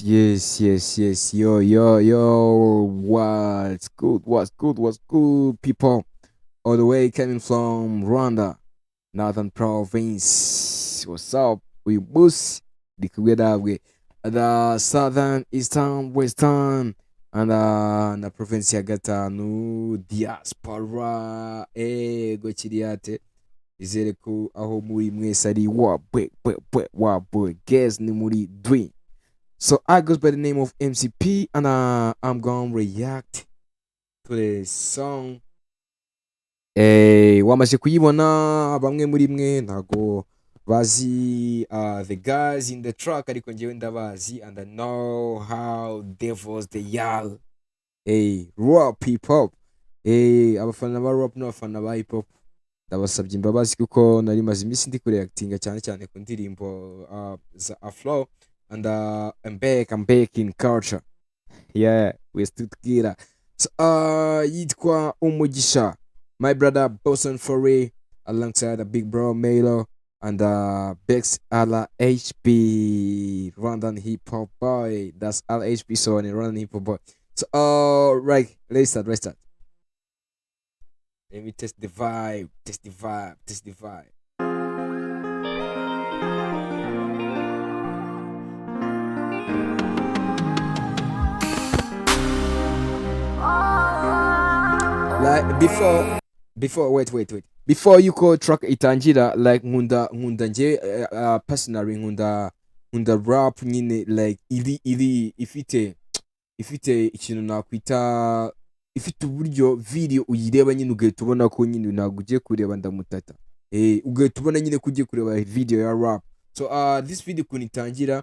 Yes. Yo. What's good, people? All the way coming from Rwanda, Northern Province. What's up? We boost the Kugedabwe. The Southern, Eastern, Western, and the province ya gatanu diaspora. Gochiriate. Izere ko aho muri mwese ari wa guess ni muri dream. So I goes by the name of MCP, and I'm gonna react to the song. Wamaze kuyibona bamwe muri mwe ntago bazi the guys in the track, ariko njyewe ndabazi and I know how devils they yell. Rap hip hop. Abafana ba rap n'abafana ba hip hop ndabasabye imbabazi kuko nari maze iminsi ndi kureactinga cyane ku ndirimbo za afro. And I'm back in culture. Yeah, we stood together. So yitwa UMUGISHA, my brother Boson Foray, alongside a big bro Maylo, and Bex Ala HP, Rwandan hip hop boy. That's Ala HP, so in Rwandan hip hop boy. So right, let's start. Let me test the vibe. Like before wait. Before you call track itangira, like nkunda nje personally nkunda rap nyine, like ili ifite ikintu nakwita, ifite uburyo video uyireba nyine ugahita ubona ko nyine ntabwo ugiye kureba ndamutata, ugahita ubona nyine ko ugiye kureba video ya rap. So this video kunitangira,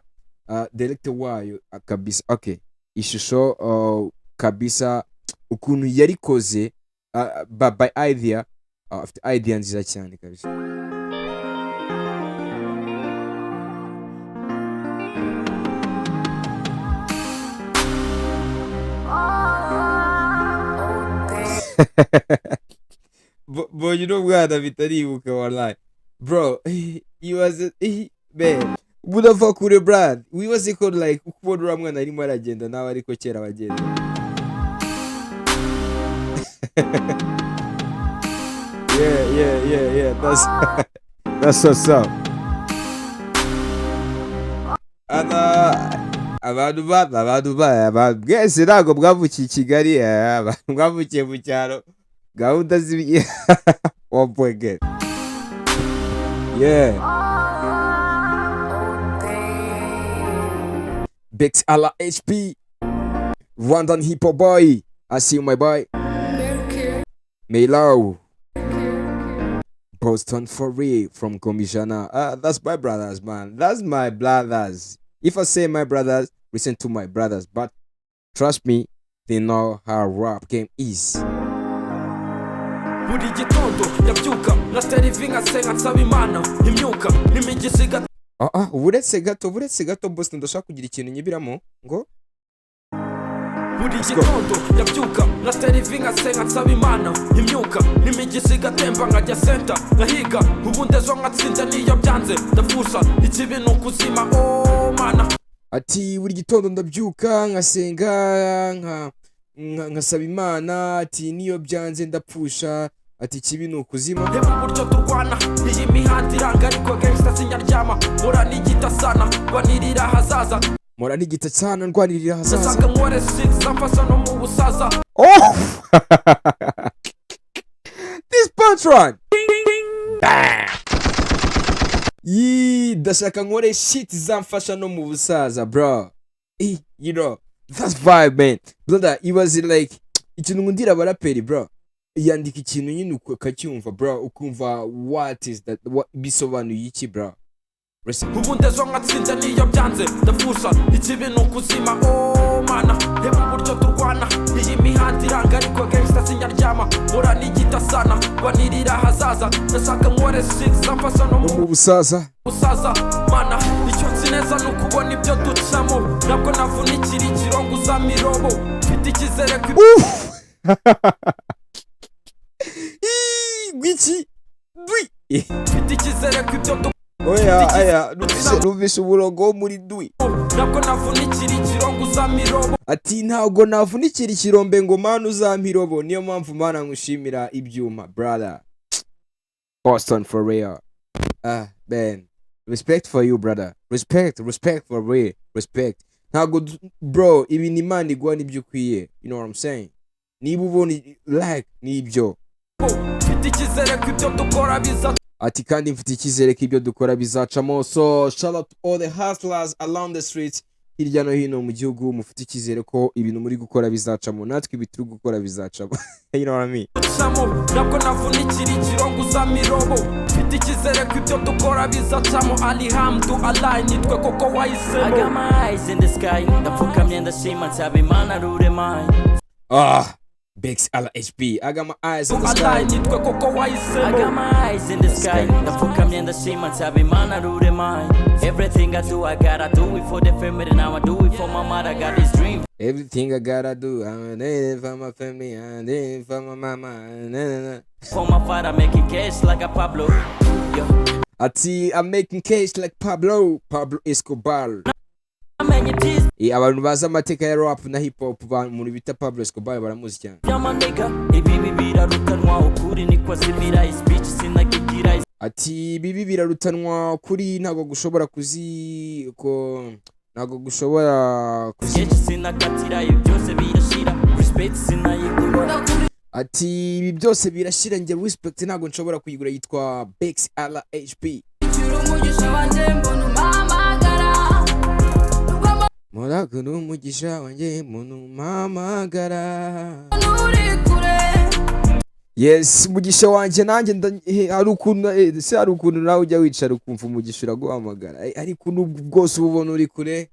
director wayo kabisa, okay, ishusho kabisa ukuntu yarikoze, by idea, afite idea nziza cyane kabisa. But you know bwana bitaribuka wallahi bro. He was man budafa kure brad, we was called like ukubona uriya mwana arimo aragenda nawe ariko kera bagenda. Yeah. That's what's up. And abantu bwese ntabwo bwavukiye i Kigali, bwavukiye mu cyaro, gahunda z'ibiye wapwege. Yeah, Bex Ala HP, Rwandan hip hop boy. I see you, my boy Maylo, Boston Foray from Komishana. That's my brothers, man. That's my brothers. If I say my brothers, listen to my brothers. But trust me, they know how rap game is. Uretse gato Boston, ndashaka kugira ikintu nyibiramo ngo buri gitondo yabyuka na serivinga senga nsaba imana imyuka n'imigisi gatemba nkajya center ngahiga ubundi ejo nkatsinda niyo byanze ndafusha ikibi n'ukuzima mana. Ati buri gitondo ndabyuka ngasenga nkasaba imana, ati niyo byanze ndapfusha, ati ikibi n'ukuzima. Reba uburyo turwana iyi mihanda iranga, ariko gangsta sinyaryama mora n'igita sana rwanirira hazaza. Oh! This punch run! Bam! Ndashaka nkore shit zamfasha no mu busaza, bro. You know, that's vibe, man. Brother, it was like ikintu ngundira abaraperi, bro. Yandika ikintu nyine ukacyumva, bro, ukumva what is that, what bisobanuye iki, bro. ubundi ejo nkatsinda niyo byanze ndafusha ikibi n'ukuzima mana. Reba uburyo turwana iyi mihanda iranga, ariko gangsta sinyaryama mora n'igita sana rwanirira hazaza. ndashaka nkore shit zamfasha no mu busaza mana. icyo nzi neza ni ukubona ibyo ducamo, ntabwo navunikira ikirongo uzamirobo. mfite ikizere ko gwiki mfite ikizere ko ibyo oya aya numvise uburongo muri dwi ati ntabwo navunikira ikirombe ngo mana uzampirobo niyo mpamvu mana nkushimira ibyuma brother Boston for real man respect for you brother respect for real respect ntabwo bro ibi ni imana igwa nibyo ukwiye you know what I'm saying niba ubona like nibyo ati kandi mfite icyizere ko ibyo dukora bizacamo so shout out to all the hustlers around the streets hirya no hino mu gihugu mufite icyizere ko ibintu muri gukora bizacamo natwe ibi turi gukora bizacamo you know what I mean ntabwo navunikira ikirongo uzamirobo mfite icyizere ko ibyo dukora bizacamo alhamdulillah nitwe koko wahisemo I got my eyes in the sky ndapfukamye ndashima nsaba imana ruremaye Bex ala HP I got my eyes in the sky I got my eyes in the sky ndapfukamye ndashima nsaba imana ruremaye everything I do I gotta do it for the family now I do it for my mother I got this dream everything I gotta do I'm doing it for my family I'm doing it for my mama for my father making cash like a Pablo ati I'm making cash like Pablo Escobar abantu bazi amateka ya rap na hip hop muri bita Pablo Escobar baramuzi cyane ati bibi birarutanwa kuri ntago gushobora ntago gushobora ati ibi byose birashira nge respect ntago nshobora kuyigura yitwa Bex ala HP Murakuru umugisha wanjye muntu mpamagara yes umugisha wanjye nanjye hari ukuntu nawe ujya wicara ukumva umugisha uraguhamagara ariko nubwo bwose ubona uri kure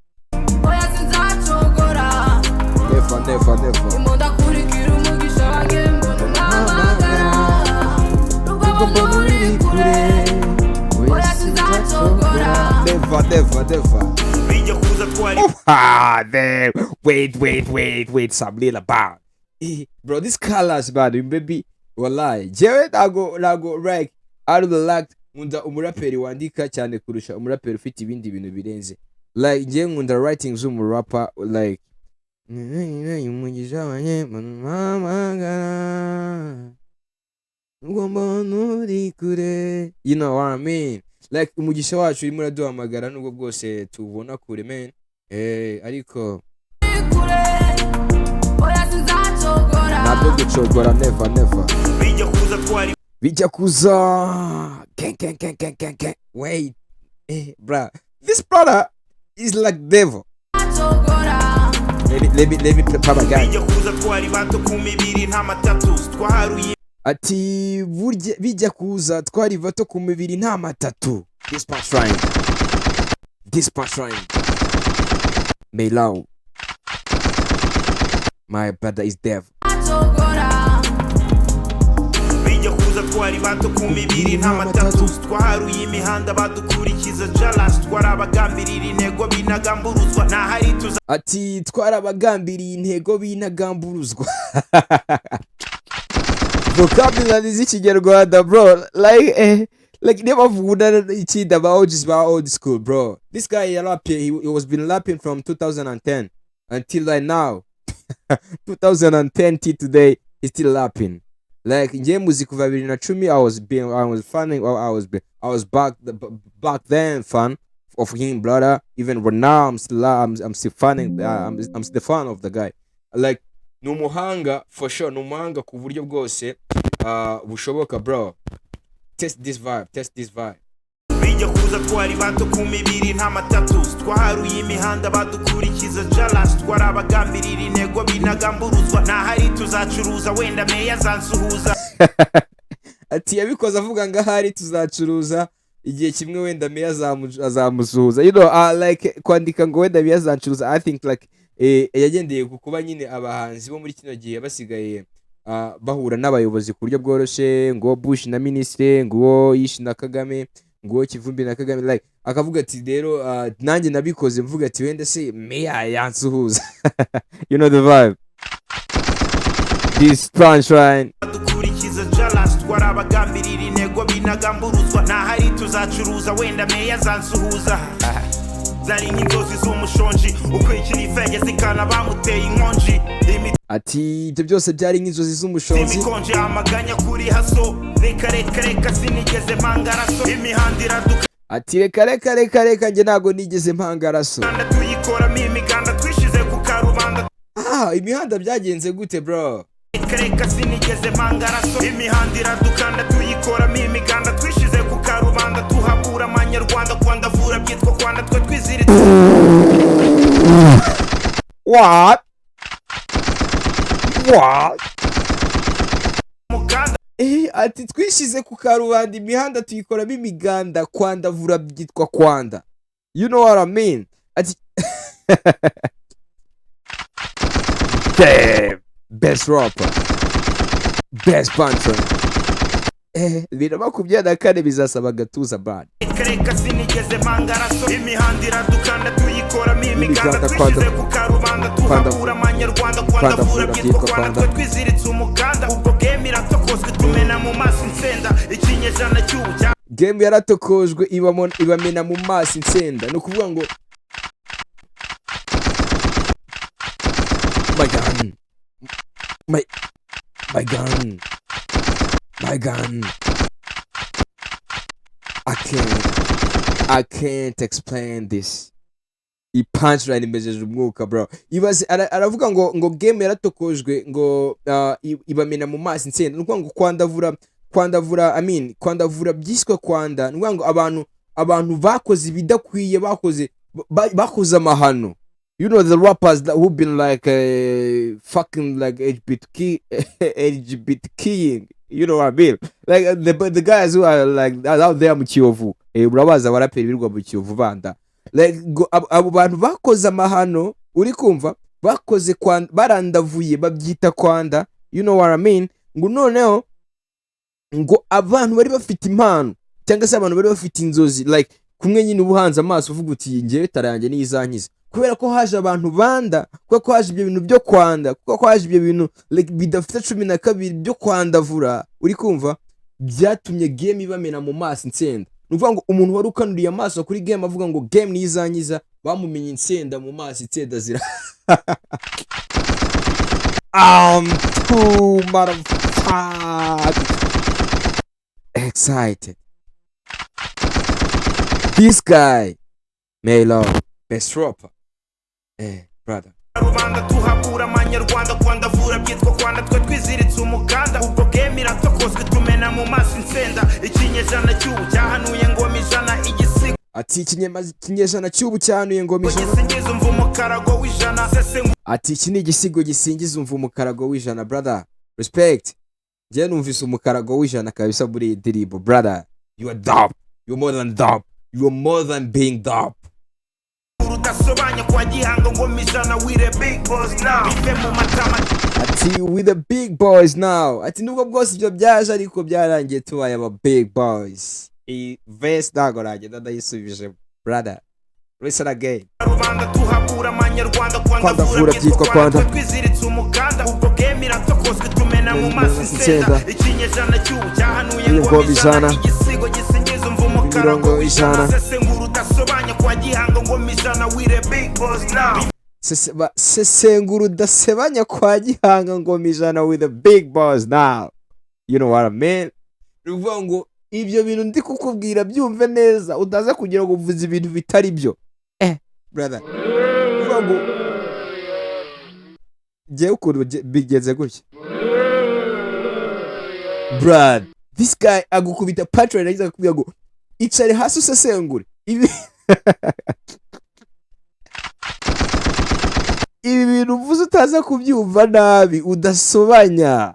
oya sinzacogora never imunda kurikira umugisha wanjye muntu mpamagara nubwo mbona uri kure oya sinzacogora never wait some little about bro this colors bad baby wallahi jewe nago like out of the luck nkunda umuraperi wandika cyane kurusha umuraperi ufite ibindi bintu birenze like je nkunda writing z'umurapper like umugisha wanye mamagara ngomba nuri kure you know what I mean like umugisha wacu urimo uraduhamagara nubwo bwose tubona kure man ariko ntabwo gucogora never bijya kuza gang wait bro this brother is like devil let me prepare my guy ati burya bijya kuza twari bato ku mibiri nta matatu this punchline Maylo my brother is devil bijya kuza twari bato ku mibiri nta matatu twaharuye imihanda badukurikiza jalas twarabagambirira intego binagamburuzwa nahari tuza ati twarabagambiriye intego binagamburuzwa vocabulary z'ikinyarwanda bro like never would it's about just about old school bro this guy he was been rapping from 2010 until like now 2010 till today he's still rapping like nje music kuva 2010 I was back then fan of him brother even right now I'm still fanning I'm still fan of the guy like numuhanga for sure numuhanga ku buryo bwose bushoboka bro test this vibe bijya kuza twari bato ku mibiri nta matatu twaharuye imihanda badukurikiza jalas twarabagambirira intego binagamburuzwa nahari tuzacuruza wenda meya zansuhuza ati yabikoze avuga ngo ahari tuzacuruza igihe kimwe wenda meya azamusuhuza you know like kwandika ngo wenda meya zancuruza I think like yagendeye ku kuba nyine abahanzi bo muri kino gihe basigaye bahura n'abayobozi ku buryo bworoshye ngo Bush na Ministre ngo Yishi na Kagame ngo Kivumbi na Kagame like akavuga ati rero nanjye nabikoze mvuga ati wenda se meya yansuhuza you know the vibe this punchline dukurikiza jalas twarabagambirira intego bina nagamburuzwa nahari tuzacuruza wenda meya zansuhuza zari nk'inzozi z'umushonji ukwikira ifege zikana bamuteye inkonji ati ibyo byose byari nk'inzozi z'umushonzi imikonje amaganya kuri haso reka sinigeze mpangaraso imihanda iraduka ati reka njye ntago nigeze mpangaraso tuyikoramo imiganda twishize ku karubanda imihanda byagenze gute bro reka sinigeze mpangaraso imihanda iradukanda tuyikoramo imiganda twishize ku karubanda tuhabura amanyarwanda kwandavura byitwa kwanda twe twiziritse what ati twishize ku karubanda imihanda tuyikoramo imiganda kwandavura byitwa kwanda, you know what I mean? Ati damn, best rapper, best puncher. 2024 bizasaba agatuza bad. Reka sinigeze mpangaraso imihanda iradukanda tuyikoramo imiganda twishize ku karubanda tuhabura amanyarwanda kwandavura byitwa kwanda twe twiziritse umuganda ubwo game iratokojwe tumena mu maso insenda ikinyejana cy'ubu game yaratokojwe ibamena mu maso insenda no kuvuga ngo my gun I can't explain this. I punchline imejeje umwuka bro. Ibaze aravuga ngo game yaratokojwe ngo ibamena mu maso insenda. Nukuvuga ngo kwandavura kwandavura byiswe kwanda. Nukuvuga ngo abantu bakoze ibidakwiye bakoze amahano. You know the rappers that who've been like fucking like LGBTQing. You know what I mean? Like the guys who are like out there mu Kiyovu. Urabaza barapera birwa mu Kiyovu banda. Like abo bantu bakoze amahano uri kumva bakoze barandavuye babyita kwanda. You know what I mean? Ngo noneho ngo abantu bari bafite impano cyangwa se abantu bari bafite inzozi like kumwe nyine ubuhanze amaso uvuga uti ngewe taranjye nizankiza kubera ko haje abantu banda kuko haje ibyo bintu byo kwanda kuko haje ibyo bintu like bidafite 12 byo kwandavura uri kumva byatumye game ibamena mu maso insenda. Nuvuga ngo umuntu wari ukanuriye amaso kuri game avuga ngo game nizankiza bamumenye insenda mu maso insenda zira too excited. This guy Maylo, best rapper. Brother. Rubanda tuhabura amanyarwanda kwandavura byitwa kwanda twe twiziritse umuganda ubwo game iratokojwe tumena mu maso insenda ikinyejana cy'ubu cyahanuye ngoma ijana igisigo ati ikinyejana cy'ubu cyahanuye ngoma ijana gisingiza umva umukarago w'ijana ati iki ni igisigo gisingiza umva umukarago w'ijana brother respect je numvise umukarago w'ijana kabisa muri diribo brother you are dope, you are more than dope, you are more than being dope. Udasobanya kwa gihanga ngo mijana with the big boys now bive mu matama ati with the big boys now ati nubwo bwose ibyo byaje ariko byarangiye tubaye aba big boys. I verse dagoraje ndayisubije brother listen again. Rubanda tuhabura amanyarwanda kwandavura byitwa kwanda twiziritse umuganda ubwo game iratokojwe tumena mu maso insenda ikinyejana cy'ubu cyahanuye ngo bijana igisigo gisingiza umva umukarago w'ijana sesengura udasobanya kwa gihanga ngo mijana with the big boys now sesengura udasebanya kwa gihanga ngo mijana with the big boys now. You know what I mean? Ruvuga ngo ibyo bintu ndi kukubwira byumve neza udaza kugira ngo uvuze ibintu bitari byo brother. Ruvuga ngo je ukuntu bigeze gutya brad this guy agukubita patron yagize akubwira ngo icare hasi usesengure ibi bintu uvuze utaza kubyumva nabi udasobanya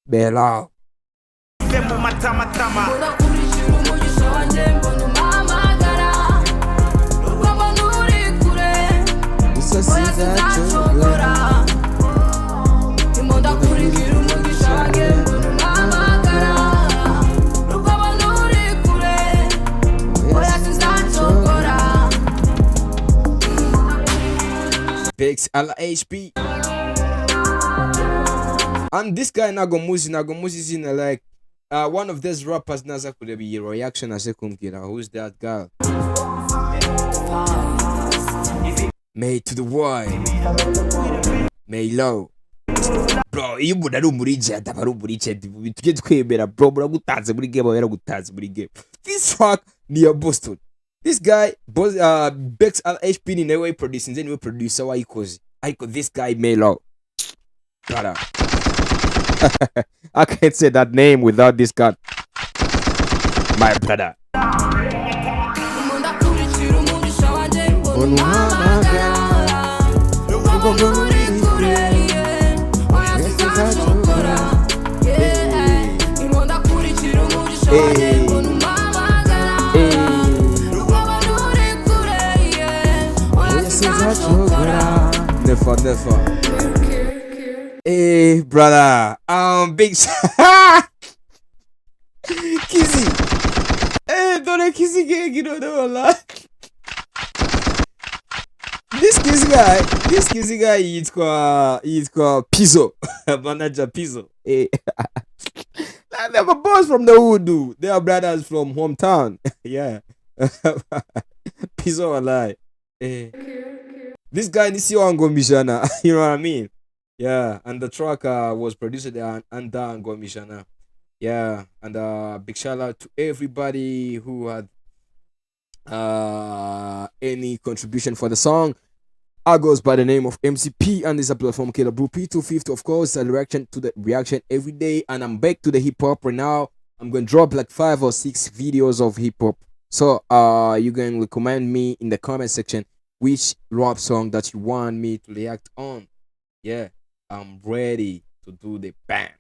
bela mu matamatama UMUGISHA wanjye mbona umpamagara nubwo mbona uri kure oya sinzacogora ndimo ndakurikira UMUGISHA wanjye mbona umpamagara nubwo mbona uri kure oya sinzacogora. Bex LHP and this guy nago muzi zina like one of these rappers naza kureba iyi reaction aje kumbwira who's that girl. May to the Y, Maylo. Bro, iyo umuntu ari umurigent aba ari umurigent, tujye twemera bro, muragutanze muri game, yaragutanze muri game. This track ni ya Boston. This guy Bex LHP ni nawe producing, niwe producer wayikoze, ariko this guy Maylo, brother, I can't say that name without this guy, my brother. Never. Hey, brother. Big Kizzy. Hey, don't Kizzy gang, you don't know a lot. This Kizzy guy, he's called Pizzo. Manager Pizzo. Hey. They have a boss from the hood, dude. They are brothers from hometown. Yeah. Pizzo alive. Hey. This guy is UMUGISHA. You know what I mean? Yeah. And the track was produced under UMUGISHA. Yeah. And big shout out to everybody who had any contribution for the song. I goes by the name of MCP, and this is a platform Killer Brew P250. Of course, a reaction to the reaction every day, and I'm back to the hip hop right now. I'm gonna drop like 5 or 6 videos of hip hop. So you can recommend me in the comment section which rap song that you want me to react on. Yeah, I'm ready to do the bang.